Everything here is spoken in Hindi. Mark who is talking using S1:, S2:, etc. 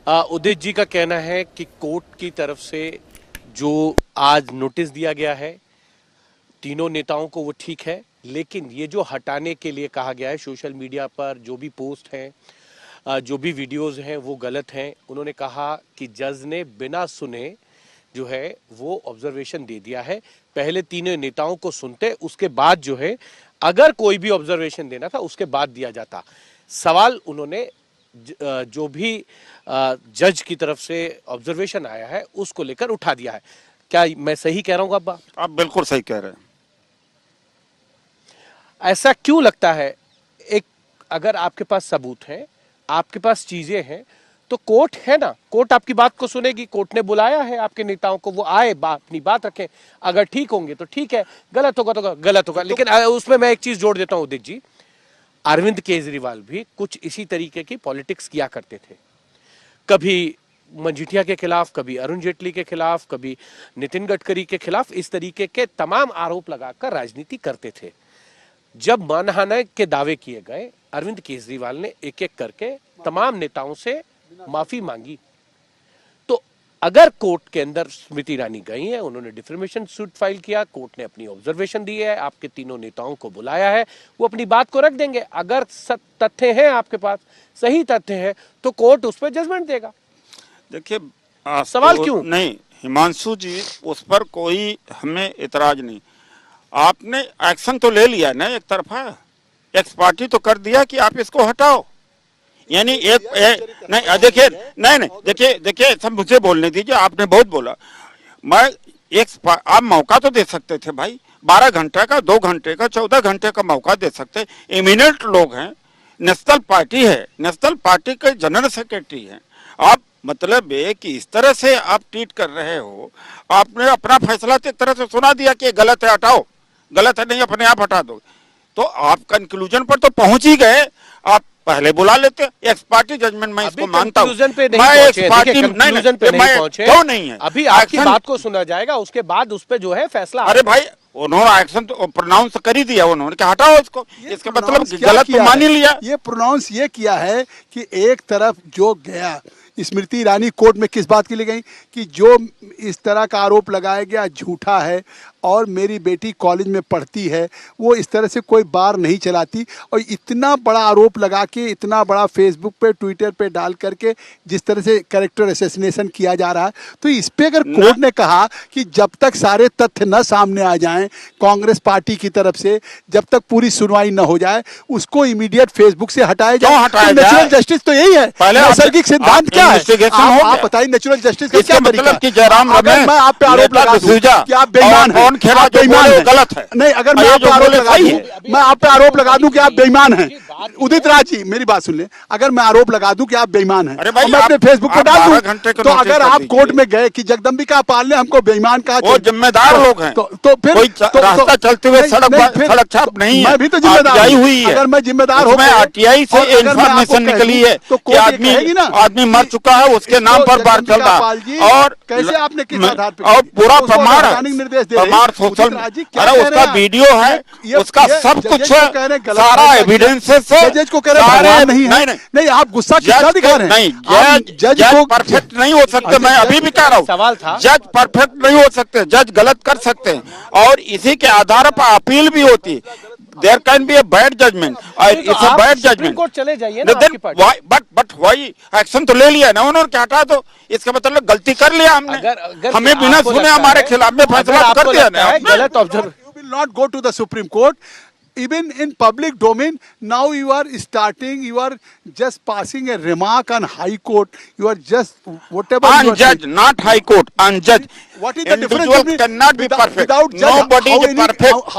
S1: उदित जी का कहना है कि कोर्ट की तरफ से जो आज नोटिस दिया गया है तीनों नेताओं को वो ठीक है, लेकिन ये जो हटाने के लिए कहा गया है सोशल मीडिया पर जो भी पोस्ट हैं, जो भी वीडियोस हैं वो गलत हैं। उन्होंने कहा कि जज ने बिना सुने जो है वो ऑब्जर्वेशन दे दिया है। पहले तीनों नेताओं को सुनते, उसके बाद जो है अगर कोई भी ऑब्जर्वेशन देना था उसके बाद दिया जाता। सवाल उन्होंने जो भी जज की तरफ से ऑब्जर्वेशन आया है उसको लेकर उठा दिया है। क्या मैं सही कह रहा हूं अब्बा?
S2: आप बिल्कुल सही कह रहे हैं।
S1: ऐसा क्यों लगता है? एक अगर आपके पास सबूत है, आपके पास चीजें हैं, तो कोर्ट है ना, कोर्ट आपकी बात को सुनेगी। कोर्ट ने बुलाया है आपके नेताओं को, वो आए, अपनी बात रखें। अगर ठीक होंगे तो ठीक है, गलत होगा तो गलत होगा। लेकिन उसमें मैं एक चीज जोड़ देता हूं उदित जी, अरविंद केजरीवाल भी कुछ इसी तरीके की पॉलिटिक्स किया करते थे। कभी मजीठिया के खिलाफ, कभी अरुण जेटली के खिलाफ, कभी नितिन गडकरी के खिलाफ इस तरीके के तमाम आरोप लगाकर राजनीति करते थे। जब मानहानि के दावे किए गए, अरविंद केजरीवाल ने एक एक करके तमाम नेताओं से माफी मांगी। तो अगर कोर्ट के अंदर स्मृति ईरानी गई है, उन्होंने डिफेमेशन सूट फाइल किया, कोर्ट ने अपनी ऑब्जर्वेशन दी है, आपके तीनों नेताओं को बुलाया है, वो अपनी बात को रख देंगे। अगर तथ्य हैं आपके पास, सही तथ्य है, तो कोर्ट उस पर जजमेंट देगा।
S2: देखिए
S1: सवाल क्यों
S2: नहीं हिमांशु जी, उस पर कोई हमें इतराज नहीं। आपने एक्शन तो ले लिया ना, एक तरफा एक्स पार्टी तो कर दिया कि आप इसको हटाओ। यानी नहीं देखिए, नहीं देखिए सब मुझे बोलने दीजिए, आपने बहुत बोला। मैं आप मौका तो दे सकते थे भाई, 12 घंटे का, 2 घंटे का, 14 घंटे का मौका दे सकते। इमिनेंट लोग हैं, नेशनल पार्टी है, नेशनल पार्टी के जनरल सेक्रेटरी हैं आप। मतलब है कि इस तरह से आप ट्रीट कर रहे हो। आपने अपना फैसला तो एक तरह से सुना दिया कि गलत है हटाओ, गलत है नहीं अपने आप हटा दो। तो आप कंक्लूजन पर तो पहुंच ही गए। आप पहले बुला लेते। एक्स पार्टी जजमेंट मैं इसको मानता हूँ।
S1: मैं एक्स पार्टी कंक्लूजन पे नहीं पहुंचे, क्यों नहीं है? अभी आपकी बात को सुना जाएगा, उसके बाद उस पे जो है फैसला।
S2: अरे भाई उन्होंने एक्शन तो प्रोनाउंस कर ही दिया, उन्होंने कहा हटाओ इसको। इसका मतलब गलत तो मान ही लिया।
S3: ये प्रोनाउंस ये किया है कि एक तरफ जो गया, स्मृति ईरानी कोर्ट में किस बात के लिए गई कि जो इस तरह का आरोप लगाया गया झूठा है और मेरी बेटी कॉलेज में पढ़ती है, वो इस तरह से कोई बार नहीं चलाती। और इतना बड़ा आरोप लगा के, इतना बड़ा फेसबुक पे, ट्विटर पे डाल करके जिस तरह से कैरेक्टर असैसिनेशन किया जा रहा है, तो इस पे अगर कोर्ट ने कहा कि जब तक सारे तथ्य न सामने आ जाएं कांग्रेस पार्टी की तरफ से, जब तक पूरी सुनवाई न हो जाए, उसको इमीडिएट फेसबुक से हटाया जाए। नेचुरल जस्टिस तो यही है, नैसर्गिक सिद्धांत क्या है? आप बताइए नेचुरल जस्टिस का क्या तरीका? अगर मैं आप पे आरोप लगा दूं कि आप बेईमान हैं, बेईमान है, गलत है। नहीं, अगर मैं आप पे आरोप लगा दूं, मैं आप पे आरोप लगा दूं कि आप बेईमान हैं, उदित राज जी मेरी बात सुन ले, अगर मैं आरोप लगा दूं कि आप बेईमान हैं और मैं अपने फेसबुक पे डाल दूं, तो अगर आप कोर्ट में गए कि जगदम्बिका पाल ने हमको बेईमान कहा,
S2: वो जिम्मेदार लोग हैं,
S3: तो फिर
S2: रास्ता चलते हुए सड़क छाप नहीं है,
S3: मैं भी तो जिम्मेदार हुई है। अगर मैं जिम्मेदार हूँ,
S2: आरटीआई से इन्फॉर्मेशन निकली है कि आदमी मर चुका है, उसके नाम पर बार चल रहा है। और
S3: कैसे आपने किस आधार पर?
S2: और पूरा प्रमाण सोशल, अरे उसका वीडियो है, उसका सब कुछ सारा एविडेंसेस
S3: जज को कह रहे हैं नहीं, आप गुस्सा कितना दिखा रहे हैं?
S2: नहीं, जज परफेक्ट नहीं हो सकते। मैं अभी भी कह रहा हूँ,
S1: सवाल था,
S2: जज परफेक्ट नहीं हो सकते, जज गलत कर सकते हैं और इसी के आधार पर अपील भी होती है। There can be a bad judgment, it's a bad judgment.
S1: Court चले जाइए ना आपकी पार्टी।
S2: But why एक्शन तो ले लिया ना उन्होंने, क्या हटा दो, इसका मतलब गलती कर लिया हमने। हमें बिना सुने हमारे खिलाफ में फैसला कर दिया ना।
S1: गलत observe.
S3: You will not go to the Supreme Court. Even in public domain, now you are starting, you are just passing a remark on High Court. You are just whatever.
S2: Unjudged, not High Court, unjudged.
S3: What is the difference?
S2: Individual cannot be perfect.
S3: Without judge,
S2: nobody is perfect.